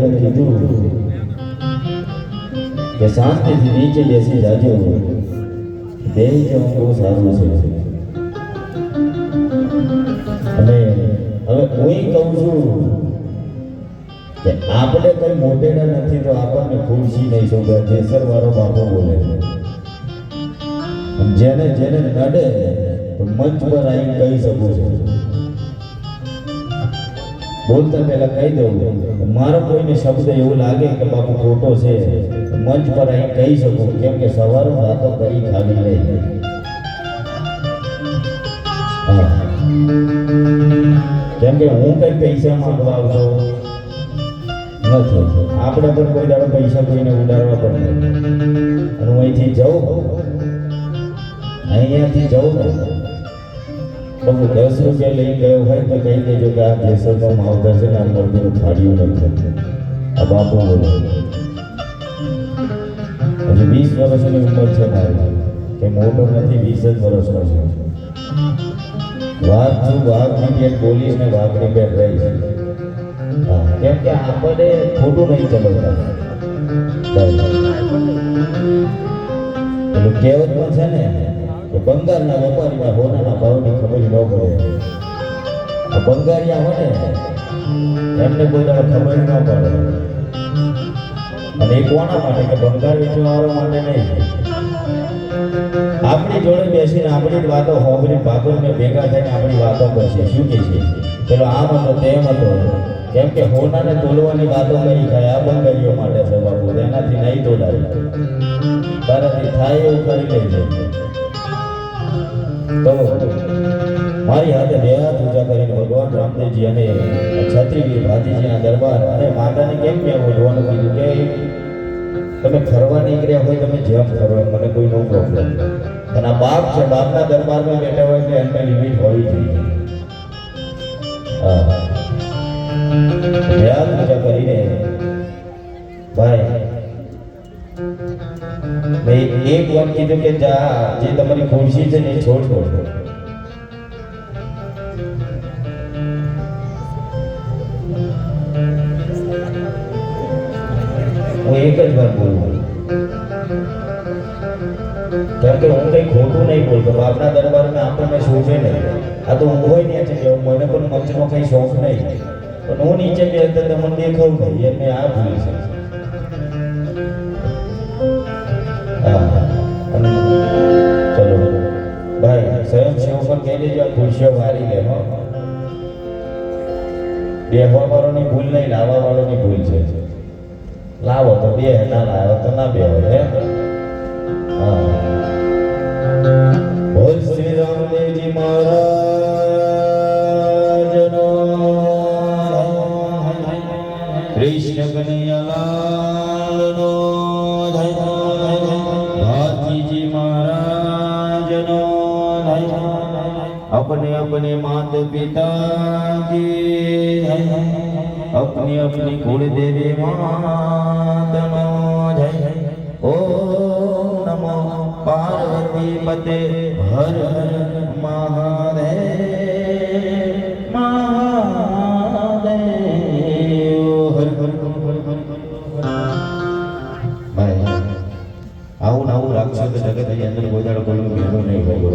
એને કીધું કે શાંતિથી નીચે બેસી જાજો, બેસી જવું બહુ સારું છે. અને હવે હું કહું છું કે આપણે કઈ મોટેડા નથી તો આપણને ખુરશી નહીં શોભે. જેસર વાળો બાપો બોલે જેને જેને નડે તો મંચ પર આવીને કહી શકું છું. બોલતા પહેલા કહી દઉં, મારો કોઈને શબ્દ એવું લાગે કે બાપુ ખોટો છે મંચ પર આવીને કહી શકું, કેમ કે સવારે વાતો કરી ખાલી નહીં. કેમ કે હું કઈ પૈસા માંગવા આવતો નથી. આપણે પણ કોઈ દાડો પૈસા કોઈને ઉડાડવા પણ નહીં. અને હું અહીંથી જાઉં, અહીંયાથી જાઉં ને તો 10 રૂપિયા લઈ ગયો હોય તો કહી દેજો કે આ જેસરનો માવતર છે ને આ મોરબીનું ફાડ્યું નથી. આ બાપુ બોલે હજી 20 વર્ષની ઉંમર છે મારી, કે મોટો નથી, 20 જ વર્ષનો છે. વાત છું વાઘની પેટ પોલીસ ને વાઘની પેટ રહી છે. કેમ કે આપણે ખોટું નહીં ચલાવતા. પેલું કહેવત પણ છે ને કે બંગાળના વેપારીમાં હોનાના ભાવની ખબર ન પડે. આ બંગાળિયા હોય ને એમને કોઈ ખબર ન પડે. અને એ કોના માટે? કે બંગાળ વેચવાવાળા માટે નહીં. આપણી જોડે બેસીને આપણી વાતો હોબરી ભાગોને ભેગા થઈને આપણી વાતો કરશે. શું કે છે? પેલો આમ હતો તેમ હતો. કેમ કે હોનાને તોલવાની વાતો કરી ખાય. આ બંગાળીઓ માટે છે બાપુ, એનાથી નહીં તોલાય. તારાથી થાય એવું કરી લેજે. તો મારી હાથે બે હાથ ઊંચા કરીને ભગવાન રામદેવજી અને છત્રીવીર ભાતીજીના દરબાર અને માતાને કેમ બોલવાનું કીધું કે તમે ફરવા નીકળ્યા હોય તમે જેમ ફરો મને કોઈ નો પ્રોબ્લેમ. અને આ બાપ છે, બાપના દરબારમાં બેઠા હોય એટલે એમને લિમિટ હોવી જોઈએ. બે હાથ ઊંચા કરીને ભાઈ મેં એક વાર કીધું કે જા જે તમારી ખુરશી છે ને છોડ છોડ. હું એક જ વાર બોલું, કેમ કે હું કઈ ખોટું નહીં બોલતો. બાપના દરબારમાં આપણને શોભે નહીં. આ તો હું હોય ને છે કે મને પણ મંચનો કઈ શોખ નહીં, પણ હું નીચે બેસતા તમને દેખાવું નહીં. એમને આ ભૂલ છે. ચલો ભાઈ સ્વયં સેવ પણ કહી દેજો આ ખુરશીઓ વારી લે. બેહવા વાળોની ભૂલ નહીં, લાવવા વાળોની ભૂલ છે. લાવો તો બે, ના લાવો તો ના બે. બોલ શ્રી રામદેવજી મહારાજનો, કૃષ્ણ કનૈયાલાલનો, ભાતીજી મહારાજનો, अपने अपने माता पिता की, अपनी अपनी कुल देवी मातनो जय. ओम नमो पार्वती पते हर हर महादेव महादेव हर हर भाई. આવું ને આવું રાખશો તો જગતની અંદર કોઈ દાડો કોઈનું ભેગું નહીં હોય.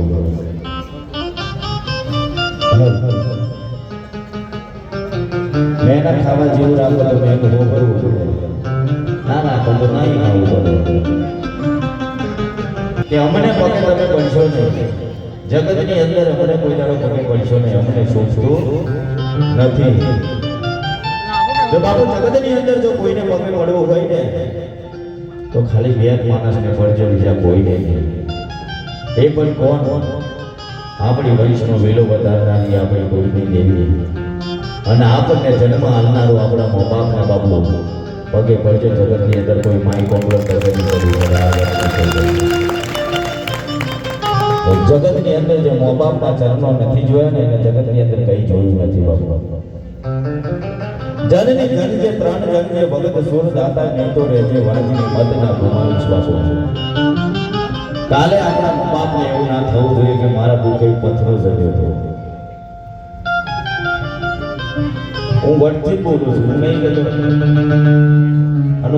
મહેનત ખાવા જેવું રાખો તો મહેનત બહુ કરવું પડે. ના રાખો તો નહીં ખાવું પડે. કે અમને પગે તમે પડશો નહીં. જગતની અંદર અમને કોઈ દાડો પગે પડશો નહીં. અમને શોધતું નથી. જો બાપુ જગતની અંદર જો કોઈને પગે પડવું હોય ને તો ખાલી બે માણસને પડજો, બીજા કોઈ નહીં. એ પણ કોણ? આપણી વૈષ્ણવ વેલો વધારનારી આપણી કોઈની દેવી અને આપણને જન્મ આપનારું આપણા મા બાપના બાપુ પગે પડજો. જગતની અંદર કોઈ માઈ કોંગલો કરવાની જગતની અંદર જે મા બાપના ચરણો નથી જોયા ને એને જગતની અંદર કઈ જોયું નથી બાપુ. જનની જન જે પ્રાણ જન જે ભગત સુર દાતા ગીતો રહેજે વાંચીને મત ના ગુમા વિશ્વાસો. કાલે આપણા મા બાપને એવું ના થવું જોઈએ કે મારા ભૂખે પથ્થરો જડ્યો હતો. હું વટથી બોલું છું, હું નહીં કહેતો.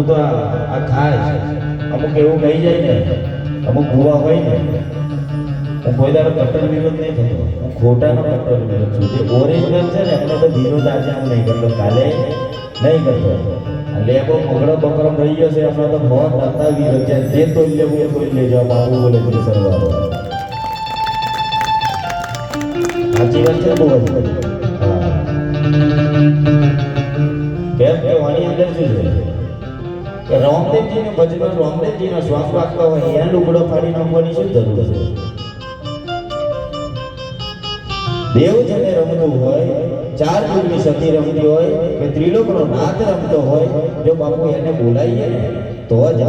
તો આ ખાય છે. અમુક એવું કહી જાય ને, અમુક ભૂવા હોય ને, હું કોઈ દાડો કટ્ટર વિરોધ નહીં થતો, હું ખોટાનો કટ્ટર વિરોધ છું. જે ઓરિજિનલ છે ને એમનો તો વિરોધ આજે હું નહીં કરતો, કાલે નહીં કરતો. લેબો મગડો બકરો થઈ ગયો છે એમનો તો બહુ કરતા વિરોધ છે. જે તોય લેવું એ તોય લેજો, બાપુ બોલે છે સરવાળો. સાચી વાત છે બહુ જ. કેમ કે આની અંદર શું છે કે રામદેવજીને ભજન, રામદેવજીનો શ્વાસ વાગતો હોય એને લુગડો ફાડી નાખવાની શું જરૂર છે? દેવ જેને રમતું હોય, ચાર યુગની સતી રમતી હોય કે ત્રિલોકનો નાથ રમતો હોય, જો બાપુ એને બોલાવીએ ને તો જ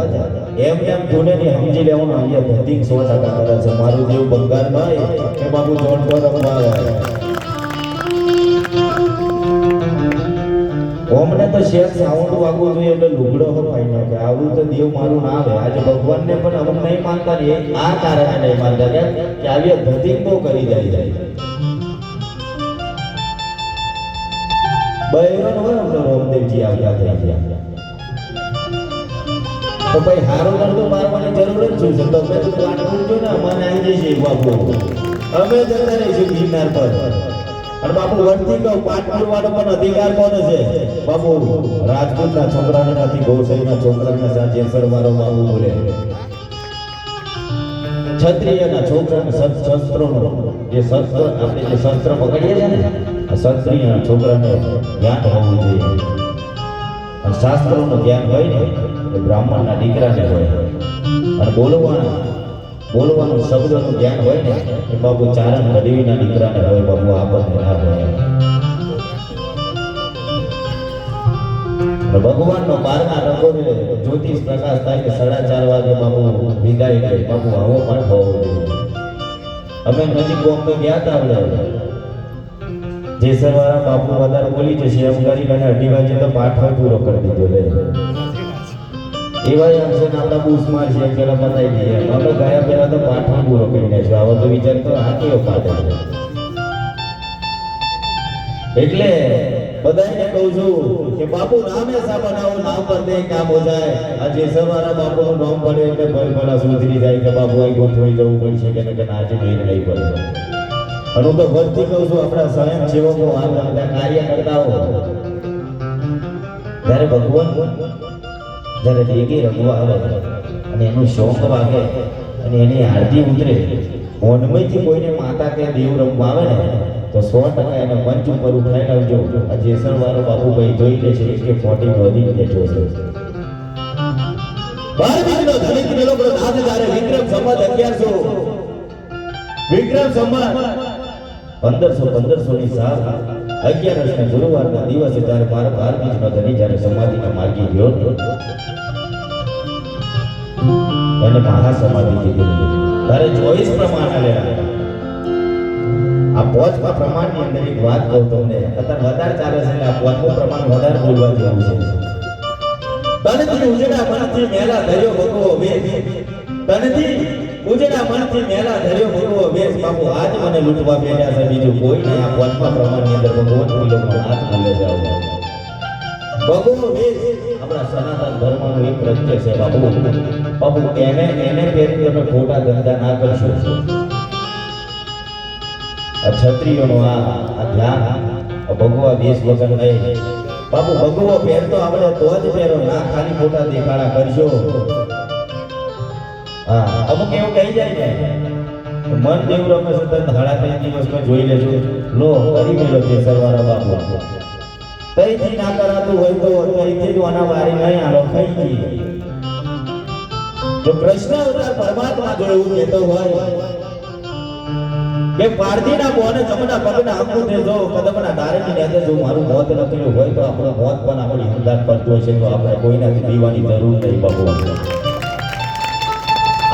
એમ એમ જોડે ને સમજી લેવાનું અહીંયા બધી 100% કરે છે. મારું દેવ બંગાર નહીં કે બાપુ જોડ પર રમવા આવે. ઓમને તો શેર સાઉન્ડ વાગવું જોઈએ એટલે લુગડો ફાઈ નાખે. આવું તો દેવ મારું ના આવે. આજે ભગવાનને પણ અમુક નહીં માનતા ને આ કારણે નહીં માનતા કે આવી ધતિંગ તો કરી જાય. બહેરો હોય અમને રામદેવજી આવ્યા થઈ ગયા તો ભાઈ હારો દર્દો મારવાની જરૂર જ શું છે? તમે તો પાઠ પૂરજો ને મને આવી જશે બાપુ, અમે જતા રહીશું ગિરનાર પર. અને બાપુ વળતી કહું પાઠ પૂરવાનો પણ અધિકાર કોને છે? બાપુ રાજપૂતના છોકરાને નથી, ગૌસાઈના છોકરાને સાચે સરવારો બાપુ બોલે. ક્ષત્રિયના છોકરાને શસ્ત્રોનો જે શસ્ત્ર આપણે જે શસ્ત્ર પકડીએ છીએ ને, ક્ષત્રિયના છોકરાને જ્ઞાન હોવું જોઈએ. અને શાસ્ત્રોનું જ્ઞાન હોય ને એ બ્રાહ્મણના દીકરાને હોય. અને બોલવાનું શબ્દનું જ્ઞાન હોય ને એ બાપુ ચારણ દેવીના દીકરાને હોય. બાપુ આપણને ના હોય. ભગવાનનો 12ના રંગોને જ્યોતિષ પ્રકાશ થાય કે 4:30 વાગે બાપુ વિદાય થાય. બાપુ આવો પાઠ હોવો જોઈએ. અમે નજીક બોમ્બે ગયા હતા આપણે જેસરવાળા બાપુ વધારે બોલી જશે એમ કરીને 2:30 વાગે તો પાઠ પૂરો કરી દીધો. લે એવા અંશે આપણા બુસમાર છે પેલા બતાવી દઈએ. અમે ગયા પહેલા તો પાઠ પૂરો કરી નાખ્યો. આવો તો વિચાર તો આ કેવો પાઠ છે. એટલે બધાને કહું છું કે બાપુ નામે સા બનાવો, નામ પર દે કામ હો જાય. આ જેસરવાળા બાપુનું નામ પડે એટલે ભલા સુધરી જાય કે બાપુ અહીં ગોઠવાઈ જવું પડશે કે આજે મેળ નહીં પડે. અને હું તો ભરતી કહું છું આપણા સ્વયંસેવકો આ કાર્ય કરતા હો જ્યારે ભગવાન જ્યારે દેગી રમવા આવે અને એનું શોખ વાગે અને એની આરતી ઉતરે, મોનમયથી કોઈને માતા કે દેવ રમવા આવે ને તો 100% એને મંચ ઉપર ઉઠાઈ લાવજો. આ જેસરવાળો બાપુભાઈ જોઈ લે છે કે 40 વધી બેઠો છે. 12 ધનિક લોકો નાથ જ્યારે વિક્રમ સંવત 1100 વિક્રમ સંવત 1500 ની સાલ 11 ગુરુવારના દિવસે ત્યારે મારા 12 ધની જ્યારે સમાધિના માર્ગે ગયો એને મહાસમાધિ કીધી. ત્યારે 24 પ્રમાણ આલેલા. આ 5મા પ્રમાણની અંદર એક વાત કહું તમને, અત્યારે વધારે ચાલે છે એટલે આ 5મું પ્રમાણ વધારે બોલવા જેવું છે. તનથી ઉજળા મનથી મેલા ધર્યો ભગવો વેદ, તનથી ઉજળા મનથી મેલા ધર્યો ભગવો વેદ. બાપુ આજ મને લૂંટવા બેઠા છે, બીજું કોઈ નહીં. આ 5મા પ્રમાણની અંદર ભગવાન કિલોનો હાથ બોલે છે. ભગવો વેદ આપણા સનાતન ધર્મનું એક પ્રત્યય છે. બાપુ એને પહેરી તમે ખોટા ધંધા ના કરશો. ક્ષત્રિયોનો આ ધ્યાન ભગવા વેશ વગર નહીં. બાપુ ભગવો પહેરતો આપણે તો જ પહેરો, ના ખાલી ખોટા દેખાડા કરશો. હા અમુક એવું કહી જાય ને મન દેવ રમે છે 3.5 દિવસમાં જોઈ લેજો. લો કરી મેલો છે સરવાળા બાપુ. કઈથી ના કરાતું હોય તો કઈથી તો આના વારી નહીં આલો કઈ ગઈ. જો કૃષ્ણ અવતાર પરમાત્મા જો એવું કહેતો હોય કે પારધીના બોને જમણા પગના અંગૂઠે દેજો, કદમના ધારેની નેતે જો મારું મોત લખેલું હોય તો આપણું મોત પણ આપણી હિંમત કરતું હોય છે. તો આપણે કોઈનાથી દીવાની જરૂર નહીં. બાપુ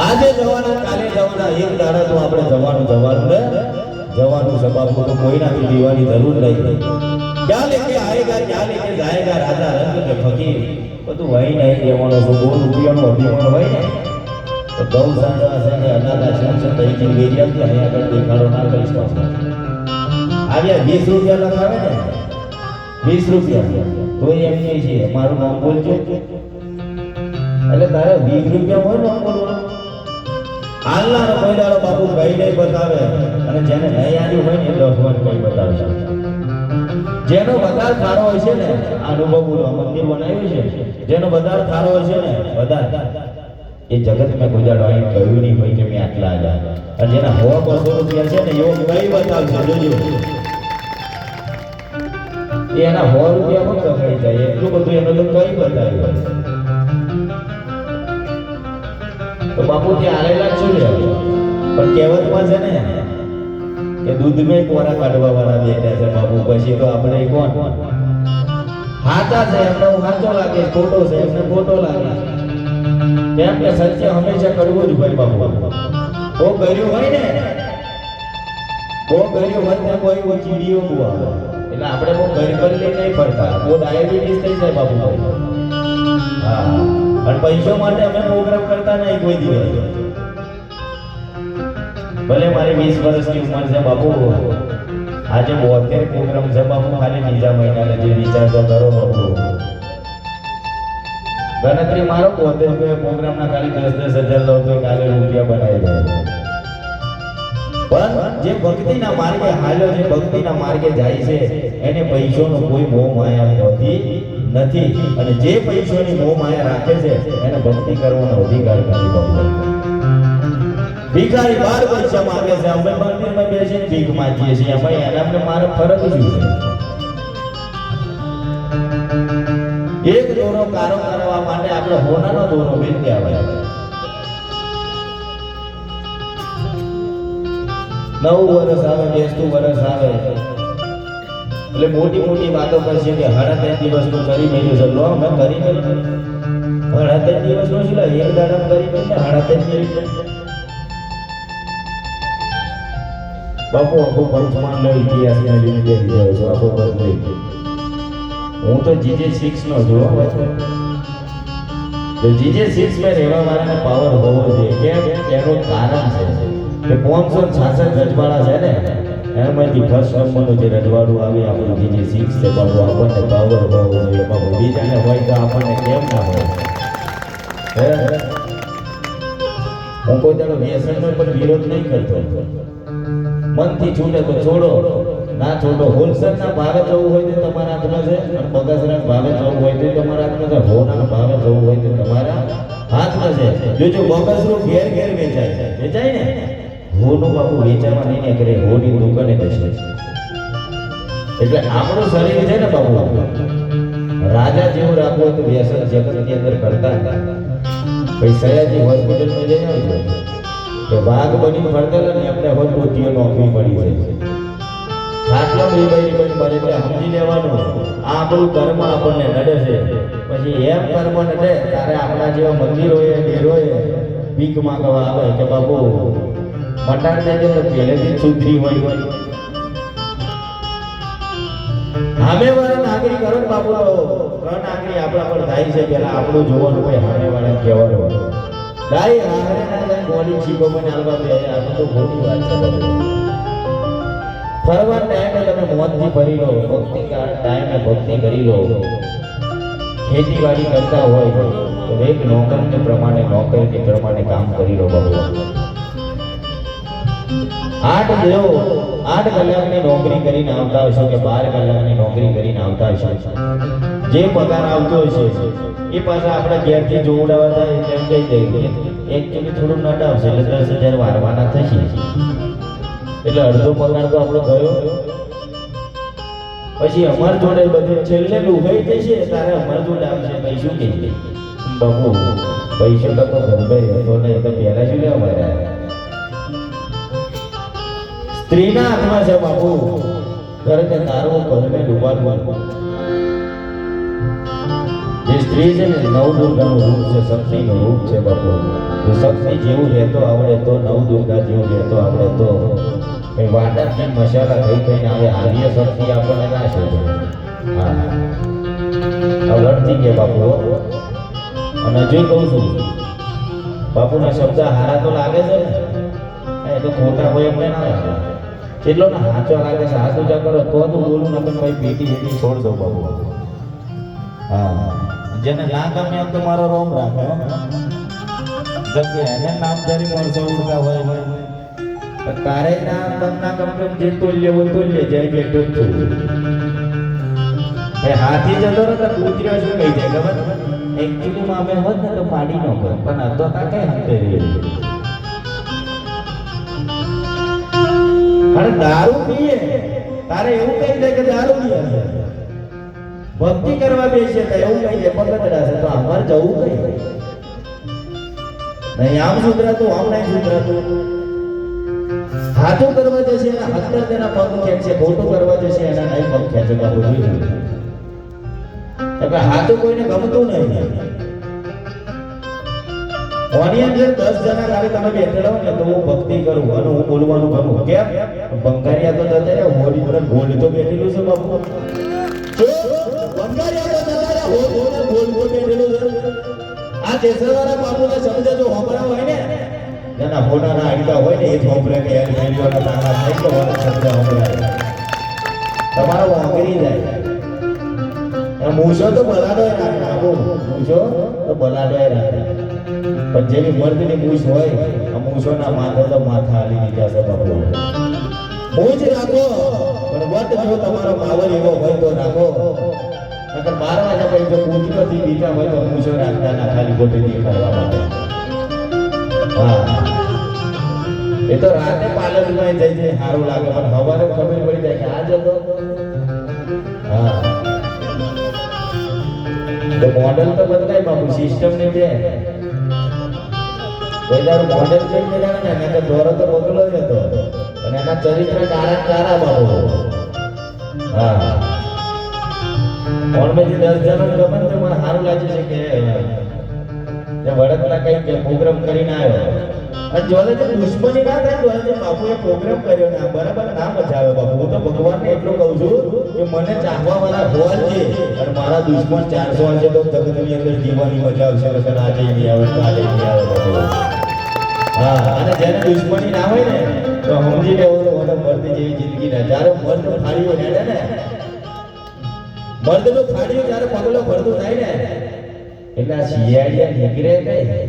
આજે જવાના કાલે જવાના, એક દાડા તો આપણે જવાનું ને જવાનું છે. બાપુ તો કોઈનાથી દીવાની જરૂર નહીં. ક્યાં લેકે આએગા ક્યાં લેકે જાએગા, રાજા રંગ કે ફકીર બધું વહી નહીં દેવાનો. તો 2 રૂપિયાનો અભિમાન હોય ને તો ગૌશાળા છે કે અનાથ આશ્રમ છે તઈથી વેરિયા કે અહીં આગળ દેખાડો ના કરી શકો. આવ્યા 20 રૂપિયા લખાવે ને 20 રૂપિયા તો એમ કહે છે મારું નામ બોલજો. એટલે તારે 20 રૂપિયા હોય ને બોલવાનું હાલના કોઈ દાડો બાપુ કઈ નહીં બતાવે અને જેને નહીં આવ્યું હોય ને 10 વાર કઈ બતાવશે જેનો વધારે સારો હોય છે ને અનુભવ મંદિર બનાવ્યું છે જેનો વધારે સારો હોય છે ને વધારે એ જગત મેં કોઈ દાડો આવીને કહ્યું નહીં હોય કે મેં આટલા આવ્યા અને જેના 100-200 રૂપિયા છે ને એવો કઈ બતાવશે જોજો એના 100 રૂપિયા પણ કમાઈ જાય એટલું બધું એનો તો કઈ બતાવ્યું તો બાપુ ત્યાં આલેલા જ છે પણ કહેવતમાં છે ને કે દૂધ મેં કોરા કાઢવા વાળા બેઠા છે બાપુ પછી તો આપણે કોણ હાચા છે એમને હાચો લાગે ખોટો છે એમને ખોટો લાગે કેમ કે સત્ય હંમેશા કરવું જ ભાઈ બાપુ બહુ કર્યું હોય ને બહુ કર્યું હોય ને કોઈ ચીડીઓ બહુ આવે એટલે આપણે બહુ કરી નહીં ફરતા બહુ ડાયાબિટીસ થઈ જાય બાપુ હા અને પૈસો માટે અમે પ્રોગ્રામ કરતા નહીં કોઈ દિવસ ભલે મારી 20 વર્ષની ઉંમર છે બાપુ આજે 72 પ્રોગ્રામ છે બાપુ ખાલી બીજા મહિનાના જે વિચાર તો કરો બાપુ ગણતરી મારો 72 પ્રોગ્રામના ખાલી 10,000 લો તો કાલે રૂપિયા બનાવી દે પણ જે ભક્તિના માર્ગે હાલ્યો જે ભક્તિના માર્ગે જાય છે એને પૈસાનો કોઈ મોહ માયા હોતી નથી અને જે પૈસાની મોહ માયા રાખે છે એને ભક્તિ કરવાનો અધિકાર નથી બાપુ ભિખારી 12 પૈસા માંગે છે અમે મંદિરમાં બેસીને ભીખ માંગીએ છીએ ભાઈ એને આપણે મારો ફરક શું છે એક દોરો કારો કરવા માટે આપણે હોનાનો દોરો વેચી આવે 9 વર્ષ આવે 10 વર્ષ આવે એટલે મોટી મોટી વાતો કરશે કે 3.5 દિવસનું કરી મેલ્યું છે લો મેં કરી મેલ્યું 3.5 દિવસનું છે એક દાડા કરી મેલ્યું 3.5 મિનિટ બાપુ આખો પંચમાન લો ઇતિહાસના લીધે બેસી ગયો છો આખો બદલી હું તો GJ6 નો જોવા તો GJ6 માં રહેવા વાળાને પાવર હોવો જોઈએ કેમ એનું કારણ છે કે 566 રજવાડા છે ને એમાંથી ફર્સ્ટ નંબરનું જે રજવાડું આવે આપણું GJ6 છે બાપુ આપણને પાવર હોવો જોઈએ બાપુ બીજાને હોય તો આપણને કેમ ના હોય હું કોઈ દાડો વ્યસનનો પણ વિરોધ નહીં કરતો મનથી છૂટે તો છોડો ના છોડો હોલસેલના ભાવે જવું હોય તો તમારા હાથમાં છે અને બગાસના ભાવે જવું હોય તો તમારા હાથમાં છે હોના ભાવે જવું હોય તો તમારા હાથમાં છે જો બગાસનું ઘેર ઘેર વેચાય ને હોનું બાપુ વેચાવા નહીં ને કરે હોની દુકાને બેસે એટલે આપણું શરીર છે ને બાપુ રાજા જેવું રાખવું તો વ્યસન જગતની અંદર કરતા હતા ભાઈ સયાજી હોસ્પિટલમાં જઈ આવજો કે વાઘ બની ફરતા ને એમને હવે ટોટીઓ નોકરી પડી છે ખાટલા બે બની મરે એટલે સમજી લેવાનું આ આપણું કર્મ આપણને નડે છે પછી એમ કર્મ નડે ત્યારે આપણા જેવા મંદિરોએ ડેરોએ ભીખ માંગવા આવે કે બાપુ મટાડ દેજો તો પહેલેથી સુધરી હોય સામે વાળા નાગરિક કરો ને બાપુ ત્રણ નાગરિક આપણા પર થાય છે પેલા આપણું જોવાનું કોઈ સામે વાળા કહેવાનું ભાઈ હારે ના જાય બોડી છીકો મને આલવા દે આ તો ખોટી વાત છે ફરવા ટાઈમે તમે મોતથી ભરી લો ભક્તિ ટાઈમે ભક્તિ કરી લો ખેતીવાડી કરતા હોય તો એક નોકરને પ્રમાણે કામ કરી લો બાબુ 8 કલાકની નોકરી કરીને આવતા હશો કે 12 કલાકની નોકરી કરીને આવતા હશો જે પગાર આવતો હશે એ પાછા આપણા ઘેરથી જોવડાવવા થાય એમ કહી દઈએ એકચ્યુઅલી થોડું નટ આવશે એટલે 10,000 વારવાના થશે એટલે અડધો પગાર તો આપણો ગયો પછી અમાર જોડે બધું છેલ્લે લુભાઈ જશે તારે અમાર જોડે આવશે ભાઈ શું કહીએ બાપુ પૈસો તો ઘરભાઈ હતો ને તો પહેલા શું લેવા માર્યા સ્ત્રીના હાથમાં છે બાપુ ઘરને તારવો ઘરને ડૂબાડવું જે સ્ત્રી છે ને નવદુર્ગાનું રૂપ છે શક્તિનું રૂપ છે બાપુ જો શક્તિ જેવું રહેતો આવડે તો નવદુર્ગા જેવું રહેતો આવડે તો એ વાટાની મસાલા થઈ થઈને આવે આર્ય શક્તિ આપણને ના શોધે હા લડતી કે બાપુ અને હજુ કહું છું બાપુના શબ્દ હારા તો લાગે છે ને એ તો ખોટા કોઈ એમને ના લાગે કેટલો ના હાચો લાગે છે હાથ ઊંચા કરો તો તું બોલું ના પણ ભાઈ પેટી છોડ દો બાપુ હા જેને ના ગમે એમ તો મારો રોમ રાખો જેમ કે એને નામધારી માણસો ઉડતા હોય પણ તારે ના તમને ગમે જે તોલ્ય હોય તોલ્ય જાય બેઠો જ છું એ હાથી જતો રહે તો કૂતરો શું કહી જાય ખબર એકચ્યુઅલી માં અમે હોત ને તો પાડી ન કર પણ આ તો તા કઈ હંતે રહી અરે દારૂ પીએ તારે એવું કહી દે કે દારૂ પીએ ભક્તિ કરવા બેસે તો એવું કહી દે પગતડા છે તો અમાર જવું કઈ નહીં આમ સુધરાતું આમ નહીં સુધરાતું હાથું કરવા જશે એના હત્તર તેના પગ ખેંચશે ખોટું કરવા જશે એના નહીં પગ ખેંચે બાબુ જોઈ એટલે હાથું કોઈને ગમતું નહીં ઓની અંદર 10 જણા લાગે તમે બેઠેલા હો ને તો હું ભક્તિ કરું અને હું બોલવાનું ગમું કેમ બંગારિયા તો જતા રહ્યા હોરી પર ગોળ તો બેઠેલું છે બાપુ બંગારિયા તો જતા રહ્યા ગોળ બેઠેલું છે આ જેસરવાળા બાપુને સમજે જો હોમરા હોય ને જેના હોનાના આઈડા હોય ને એ જ હોમરે કે યાર મેલીઓના તાના થઈ તો વાત સમજે હોમરા તમારો વાંગરી જાય મૂછો તો બલાડો રાખે બાપુ મૂછો તો બલાડો રાખે પણ જેની મર્દની મૂછ હોય આ મૂછોના માથે તો માથા હાલી દીધા છે બાપુ મૂછ રાખો પણ વટ જો તમારો પાવર એવો હોય તો રાખો નકર 12 વાગ્યા પછી જો કૂતરોથી બીજા હોય તો મૂછો રાખતા ના ખાલી ગોટી દેખાડવા માટે હા એ તો રાતે પાર્લરમાં જઈ સારું લાગે પણ સવારે ખબર પડી જાય કે આ જતો હા તો મોડેલ તો બદલાય બાપુ સિસ્ટમ ને દે કોઈ દારૂ મોડેલ જોઈ મેળવે ને એને તો દોરો તો બગલો જ હતો અને એના ચરિત્ર કારા બાપુ હા ઓળમેથી 10 જણ ગમે તો મને સારું લાગે છે કે વડતલા કઈ પ્રોગ્રામ કરીને આવ્યો અને જોડે જે દુશ્મની ના થાય જોડે બાપુએ પ્રોગ્રામ કર્યો ને બરાબર ના મજા આવે બાપુ હું તો ભગવાનને એટલું કહું છું કે મને ચાહવા વાળા હોવા છે અને મારા દુશ્મન 400 છે તો જગતની અંદર જીવવાની મજા આવશે કે આજે નહીં આવે કાલે નહીં આવે બાપુ હા અને જેને દુશ્મની ના હોય ને તો સમજી લેવું તો મને મર્દ જેવી જિંદગી ના જ્યારે મર્દ ફાડીઓ હેડે ને મર્દનું ફાડીઓ જ્યારે પગલો ભરતું થાય ને એટલે આ શિયાળિયા નીકળે કઈ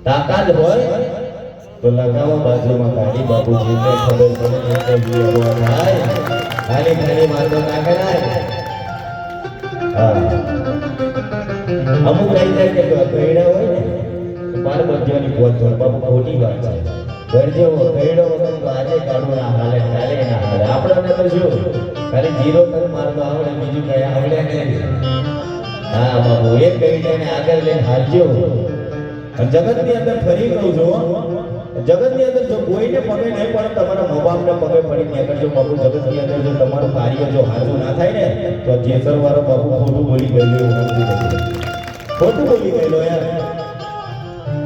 તાકાત હોય તો લગાવો બાજુમાં કાઢી બાપુ જીને ખબર પડે એટલે જીવો થાય ખાલી ખાલી વાતો ના કરાય હા અમુક રહી જાય કે કઈડા હોય ને બાર બધ્યોની પોત બાપુ ખોટી વાત છે ઘર જેવો કઈડો વગર તો આજે કાઢું ના હાલે કાલે ના હાલે આપણને તો શું ખાલી જીરો તક મારતો આવડે બીજું કઈ આવડે નહીં હા બાપુ એક કઈડાને આગળ લઈને હાલજો જગતની અંદર ફરી કહું છું જગતની અંદર જો કોઈને પગે નહીં પડે તમારા મા-બાપને પગે પડી નીકળજો બાપુ જગતની અંદર જો તમારું કાર્ય જો સાચું ના થાય ને તો જેસર વાળો બાપુ ખોટું બોલી ગયેલો ખોટું બોલી ગયેલો યાર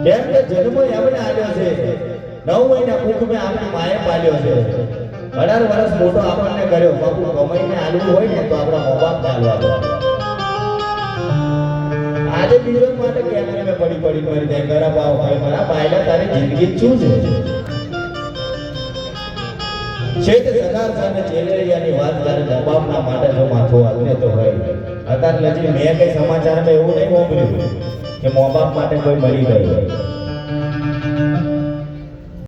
કેમ કે જન્મ એમને આવ્યો છે 9 મહિના કુંભ આપણી માએ પાલ્યો છે 18 વર્ષ મોટો આપણને કર્યો બાપુ કમાઈને આલવું હોય ને તો આપણા મા-બાપને આલવા આજે બીજો માટે કેમેરે મે પડી મરી જાય ઘરા ભાવ ભાઈ મારા બાયલા તારી જિંદગી શું છે સરદાર સામે ચેલેરિયાની વાત તારે જવાબના માટે જો માથું હાલને તો હોય અત્યારે લજી મેં કઈ સમાચારમાં એવું નહીં મોકલ્યું કે મા બાપ માટે કોઈ મરી ગયું